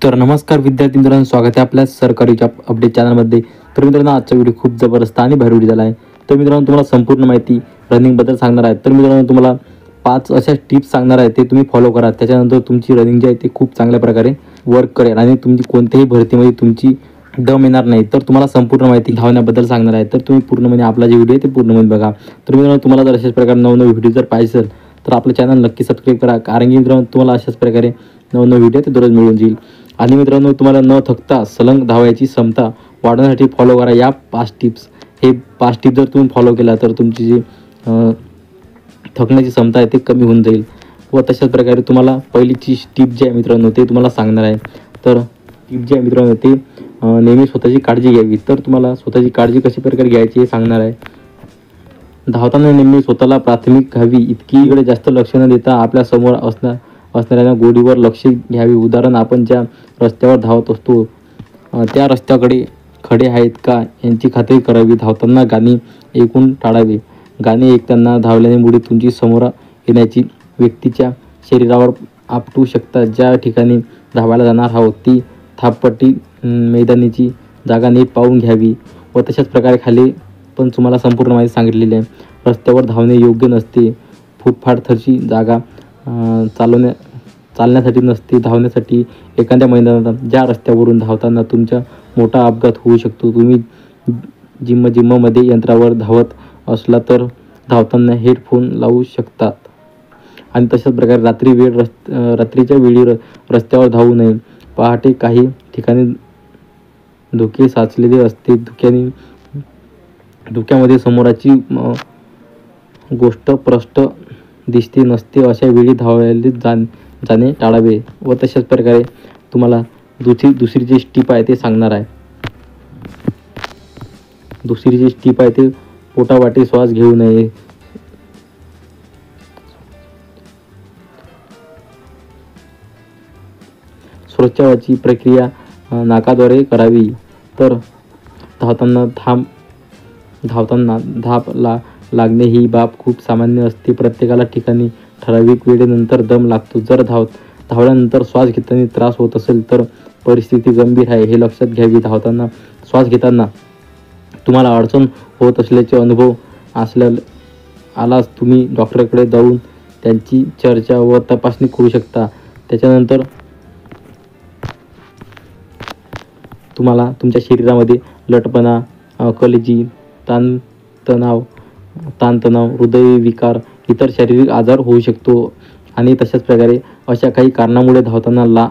तर नमस्कार विद्यार्थी मित्रांनो, स्वागत आहे आपल्या सरकारी जॉब अपडेट चॅनलमध्ये. तर मित्रांनो, आजचा व्हिडिओ खूप जबरदस्त आणि भारी व्हिडिओ झाला आहे. तर मित्रांनो, तुम्हाला संपूर्ण माहिती रनिंगबद्दल सांगणार आहे. तर मित्रांनो, तुम्हाला 5 अशा टिप्स सांगणार आहे, ते तुम्ही फॉलो करा. त्याच्यानंतर तुमची रनिंग जी आहे ती खूप चांगल्या प्रकारे वर्क करेल आणि तुमची कोणत्याही भरतीमध्ये तुमची दम येणार नाही. तर तुम्हाला संपूर्ण माहिती धावण्याबद्दल सांगणार आहे. तर तुम्ही पूर्णपणे आपला जे व्हिडिओ आहे ते पूर्णपणे बघा. तर मित्रांनो, तुम्हाला जर अशाच प्रकारे नवनवीन व्हिडिओ जर पाहिजे असेल तर आपलं चॅनल नक्की सबस्क्राईब करा. कारण की मित्रांनो, तुम्हाला अशाच प्रकारे नवनवीन व्हिडिओ ते दररोज मिळून जाईल. आणि मित्रांनो, तुम्हाला न थकता सलग धावायची क्षमता वाढवण्यासाठी फॉलो करा या 5 टिप्स. हे 5 टिप्स जर तुम्ही फॉलो केला तर तुमची जी थकण्याची क्षमता आहे ते कमी होऊन जाईल. व तशाच प्रकारे तुम्हाला पहिलीची टिप जी आहे मित्रांनो ते तुम्हाला सांगणार आहे. तर टिप जी आहे मित्रांनो ते नेहमी स्वतःची काळजी घ्यावी. तर तुम्हाला स्वतःची काळजी कशी प्रकारे घ्यायची हे सांगणार आहे. धावताना नेहमी स्वतःला प्राथमिक हवी इतकी इकडे जास्त लक्ष न देता आपल्या समोर असणाऱ्या गोडीवर लक्ष घ्यावे. उदाहरण, आपण ज्या रस्त्यावर धावत असतो त्या रस्त्याकडे खडे आहेत का यांची खात्री करावी. धावताना गाणी ऐकून टाळावे. गाणी ऐकताना धावल्यामुळे तुमची समोर येण्याची व्यक्तीच्या शरीरावर आपटू शकतात. ज्या ठिकाणी धावायला जाणार आहोत ती थापपट्टी मैदानीची जागा नीट पाहून घ्यावी. व तशाच प्रकारे खाली पण तुम्हाला संपूर्ण माहिती सांगितलेली आहे. रस्त्यावर धावणे योग्य नसते. फुटपाथची जागा चालण्यासाठी नसते, धावण्यासाठी. एखाद्या मैदानात ज्या रस्त्यावरून धावताना तुमचा मोठा अपघात होऊ शकतो. तुम्ही जिममध्ये यंत्रावर धावत असला तर धावताना हेडफोन लावू शकतात. आणि तशाच प्रकारे रात्रीच्या वेळी रस्त्यावर धावू नये. पहाटे काही ठिकाणी धुके साचलेले असते. धुक्यामध्ये समोराची गोष्ट स्पष्ट दिसते नसते. अशा वेळी धावायला जाणे टाळावे. व तशाच प्रकारे तुम्हाला दुसरी जी टिप आहे ते सांगणार आहे. दुसरी जी टिप आहे ते पोटावाटे श्वास घेऊ नये. श्वासोच्छवासाची प्रक्रिया नाकाद्वारे करावी. तर धावताना धाप लागणे ही बाब खूप सामान्य असते. प्रत्येकाला ठिकाणी ठराविक वेळेनंतर दम लागतो. जर धावल्यानंतर श्वास घेताना त्रास होत असेल तर परिस्थिती गंभीर आहे हे लक्षात घ्यावी. धावताना श्वास घेताना तुम्हाला अडचण होत असल्याचे अनुभव आलाच तुम्ही डॉक्टरकडे जाऊन त्यांची चर्चा व तपासणी करू शकता. त्याच्यानंतर तुम्हाला तुमच्या शरीरामध्ये लठपणा, कलेजी, ताणतणाव, हृदयविकार, इतर शारीरिक आजार होऊ शकतो. आणि तशाच प्रकारे अशा काही कारणामुळे धावताना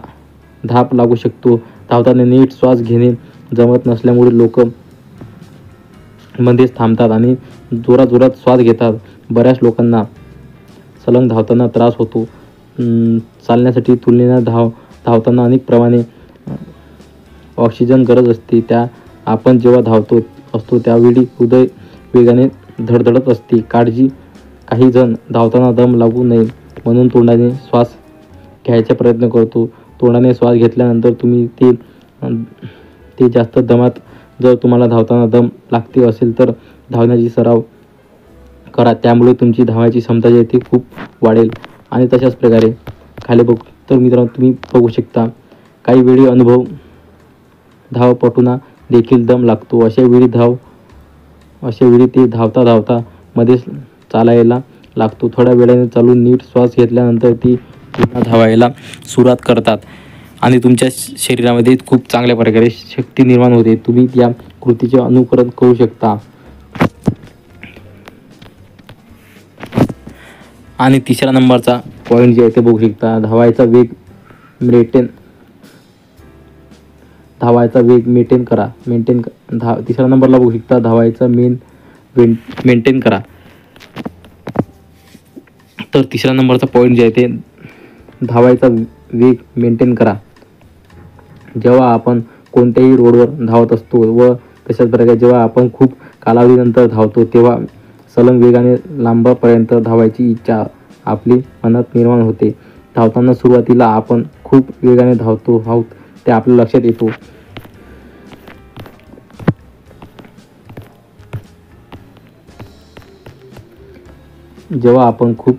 धाप लागू शकतो. धावताना नीट श्वास घेणे जमत नसल्यामुळे लोक मध्येच थांबतात आणि जोरात श्वास घेतात. बऱ्याच लोकांना सलग धावताना त्रास होतो. चालण्यासाठी तुलनेने धावताना अनेक प्रमाणे ऑक्सिजन गरज असते. आपण जेव्हा धावतो असतो त्यावेळी हृदय वेगाने धडधडत असते. काही जण धावताना दम लागू नये म्हणून तोंडाने श्वास घ्यायचा प्रयत्न करतो. तोंडाने श्वास घेतल्यानंतर तुम्ही ते जास्त दमात. जर तुम्हाला धावताना दम लागते असेल तर धावण्याची सराव करा. त्यामुळे तुमची धावण्याची क्षमता जी आहे ती खूप वाढेल. आणि तशाच प्रकारे खाली तर मित्रांनो, तुम्ही बघू शकता काही वेळी धावपटूंना देखील दम लागतो. अशा वेळी ते धावता मध्येच चालायला लागतो. थोड्या वेळाने चालून नीट श्वास घेतल्यानंतर ती पुन्हा धावायला सुरुवात करतात आणि तुमच्या शरीरामध्ये खूप चांगल्या प्रकारे शक्ती निर्माण होते. तुम्ही या कृतीचे अनुकरण करू शकता. आणि तिसऱ्या नंबरचा पॉईंट जे आहे ते बघू शकता, धावायचा वेग मेंटेन करा. तिसऱ्या नंबरला बघू शकता, धावायचा मेंटेन करा. तर तिसऱ्या नंबरचा पॉईंट जे आहे ते धावायचा वेग मेंटेन करा. जेव्हा आपण कोणत्याही रोडवर धावत असतो व तशाच प्रकारे जेव्हा आपण खूप कालावधीनंतर धावतो तेव्हा सलग वेगाने लांबपर्यंत धावायची इच्छा आपली मनात निर्माण होते. धावताना सुरुवातीला आपण खूप वेगाने धावतो आहोत ते आपल्या लक्षात येतो. जेव्हा आपण खूप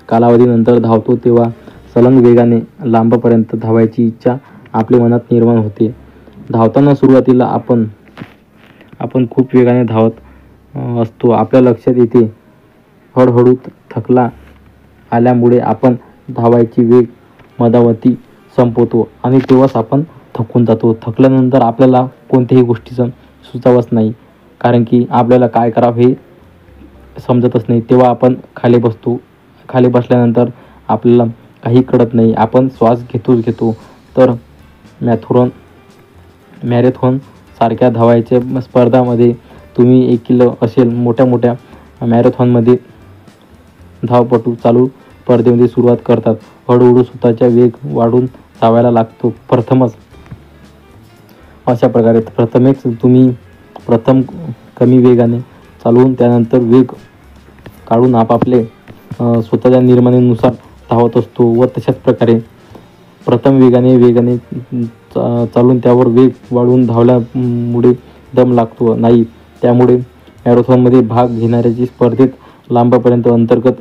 कालावधीनंतर धावतो तेव्हा सलग वेगाने लांबपर्यंत धावायची इच्छा आपल्या मनात निर्माण होते. धावताना सुरुवातीला आपण खूप वेगाने धावत असतो. आपल्या लक्षात येते हळूहळू थकला आल्यामुळे आपण धावायची वेग मधावती संपवतो आणि तेव्हाच आपण थकून जातो. थकल्यानंतर आपल्याला कोणत्याही गोष्टीचं सुचावत नाही, कारण की आपल्याला काय करावं हे समजतच नाही. तेव्हा आपण खाली बसतो. खाली बसल्यानंतर आपल्याला काही कळत नाही. आपण श्वास घेतो. तर मॅरेथॉन सारख्या धावायच्या स्पर्धामध्ये तुम्ही 1 किलो असेल मोठ्या मॅरेथॉनमध्ये धावपटू चालू स्पर्धेमध्ये सुरुवात करतात. हळूहळू स्वतःचा वेग वाढून धावायला लागतो. अशा प्रकारे प्रथम कमी वेगाने चालवून त्यानंतर वेग काढून आपापले स्वतःच्या निर्माणानुसार धावत असतो. व तशाच प्रकारे प्रथम वेगाने चालून त्यावर वेग वाढवून धावल्यामुळे दम लागतो नाही. त्यामुळे मॅरेथॉनमध्ये भाग घेणाऱ्याची स्पर्धेत लांबपर्यंत अंतर्गत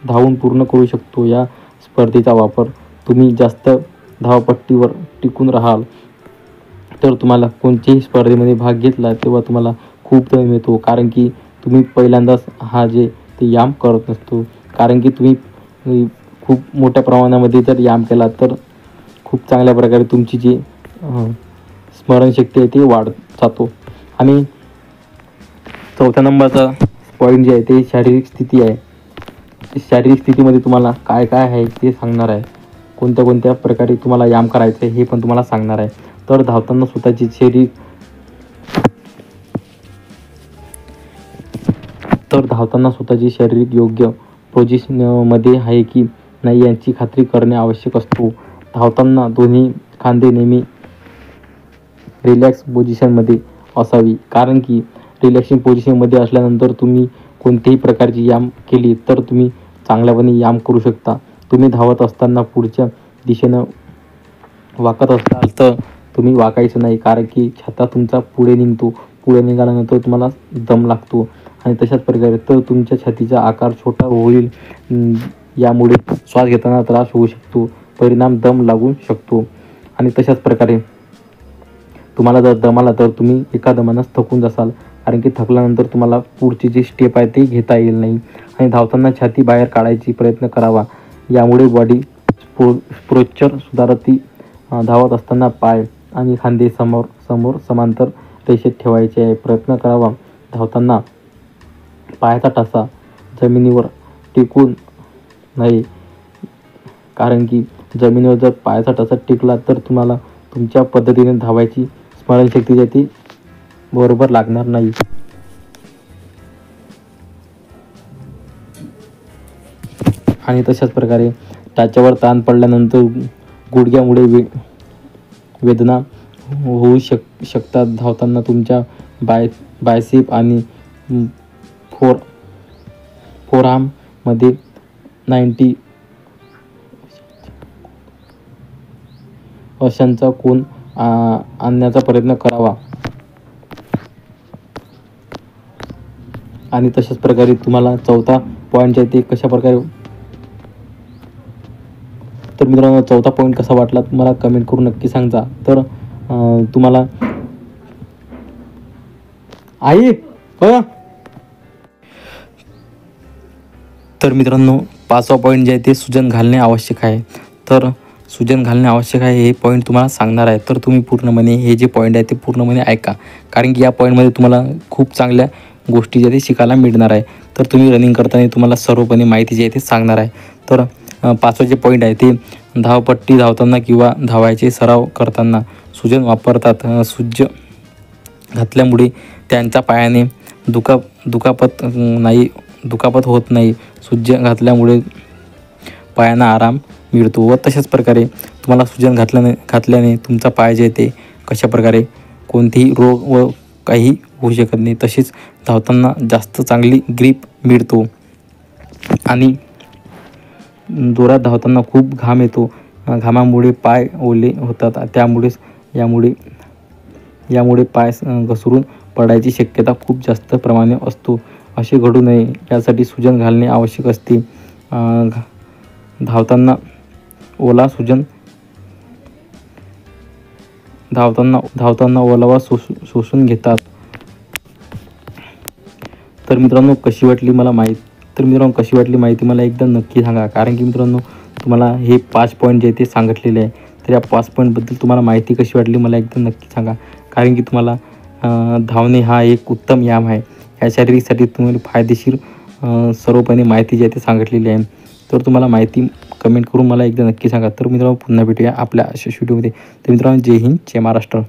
धावून पूर्ण करू शकतो. या स्पर्धेचा वापर तुम्ही जास्त धावपट्टीवर टिकून राहाल तर तुम्हाला कोणत्याही स्पर्धेमध्ये भाग घेतला तेव्हा तुम्हाला खूप दम येतो, कारण की तुम्ही पहिल्यांदाच ते व्यायाम करत नसतो. कारण की तुम्ही खूप मोठ्या प्रमाणामध्ये जर व्यायाम केला तर खूप चांगल्या प्रकारे तुमची जी स्मरणशक्ती आहे ती वाढत जातो. आणि चौथ्या नंबरचा पॉईंट जे आहे ते शारीरिक स्थिती आहे. शारीरिक स्थितीमध्ये तुम्हाला काय आहे ते सांगणार आहे. कोणत्या प्रकारे तुम्हाला व्यायाम करायचं आहे हे पण तुम्हाला सांगणार आहे. तर धावताना स्वतःची शारीरिक योग्य पोझिशनमध्ये आहे की नाही याची खात्री करणे आवश्यक असतो. धावताना दोन्ही खांदे नेहमी रिलॅक्स पोझिशनमध्ये असावी, कारण की रिलॅक्सिंग पोझिशनमध्ये असल्यानंतर तुम्ही कोणत्याही प्रकारची व्यायाम केली तर तुम्ही चांगल्यापणे व्यायाम करू शकता. तुम्ही धावत असताना पुढच्या दिशेनं वाकत असाल तर तुम्ही वाकायचं नाही, कारण की छाता तुमचा पुढे निघतो. पुढे निघाल्यानंतर तुम्हाला दम लागतो आणि तशाच प्रकारे तर तुमच्या छातीचा आकार छोटा होईल. यामुळे श्वास घेताना त्रास होऊ शकतो, परिणाम दम लागू शकतो. आणि तशाच प्रकारे तुम्हाला जर दम आला तर तुम्ही एका दमानंच थकून जासाल, कारण की थकल्यानंतर तुम्हाला पुढची जी स्टेप आहे ते घेता येईल नाही. आणि धावताना छाती बाहेर काढायची प्रयत्न करावा, यामुळे बॉडी पोश्चर सुधारते. धावत असताना पाय आणि खांदे समोर समांतर रेषेत ठेवायचे प्रयत्न करावा. धावताना पायाचा ठसा जमिनीवर टिकून नाही, कारण की जमिनीवर जर पायाचा ठसा टिकला तर तुम्हाला तुमच्या पद्धतीने धावायची स्मरणशक्ती आहे ती बरोबर लागणार नाही. आणि तशाच प्रकारे टाच्यावर ताण पडल्यानंतर गुडघ्यामुळे वेदना होऊ शकतात. धावताना तुमच्या बायसेप आणि फोरआर्ममध्ये 90 अंशांचा कोन आणण्याचा प्रयत्न करावा. आणि तशाच प्रकारे तुम्हाला चौथा पॉईंट आहे ते कशा प्रकारे, तर मित्रांनो चौथा पॉईंट कसा वाटला तुम्हाला कमेंट करून नक्की सांगा. तर तुम्हाला तर मित्रांनो 5वा पॉईंट जे आहे ते सुजन घालणे आवश्यक आहे. तर सुजन घालणे आवश्यक आहे हे पॉईंट तुम्हाला सांगणार आहे. तर तुम्ही पूर्णपणे हे जे पॉईंट आहे ते पूर्णपणे ऐका, कारण की या पॉईंटमध्ये तुम्हाला खूप चांगल्या गोष्टी ज्या ते शिकायला मिळणार आहे. तर तुम्ही रनिंग करताना तुम्हाला सर्वपणे माहिती जी आहे ते सांगणार आहे. तर 5वा जे पॉईंट आहे ते धावपट्टी धावताना किंवा धावायचे सराव करताना सुजन वापरतात. सुज घातल्यामुळे त्यांच्या पायाने दुखापत होत नाही. सुज घातल्यामुळे पायांना आराम मिळतो. व तशाच प्रकारे तुम्हाला सुजन घातल्याने तुमचा पाय जे ते कशा प्रकारे कोणतेही रोग व काही होऊ शकत नाही. तसेच धावताना जास्त चांगली ग्रीप मिळतो. आणि जोरात धावताना खूप घाम येतो. घामामुळे पाय ओले होतात. यामुळे पाय घसरून पडायची शक्यता खूप जास्त प्रमाणे असतो. असे घडू नये यासाठी सुजन घालणे आवश्यक असते. धावताना ओला सुजन धावताना ओलावा शोषून घेतात. तर मित्रांनो कशी वाटली माहिती मला एकदा नक्की सांगा. कारण की मित्रांनो तुम्हाला हे 5 पॉईंट जे ते सांगितलेले आहे, तर या 5 पॉईंटबद्दल तुम्हाला माहिती कशी वाटली मला एकदा नक्की सांगा. कारण की तुम्हाला धावणे हा एक उत्तम व्यायाम आहे. या शारीरिकसाठी तुम्हाला फायदेशीर सर्वपणे माहिती जी आहे ते सांगितलेली आहे. तर तुम्हाला माहिती कमेंट करून मला एकदा नक्की सांगा. तर मित्रांनो पुन्हा भेटूया आपल्या अशा व्हिडिओमध्ये. तर मित्रांनो जय हिंद, जय महाराष्ट्र.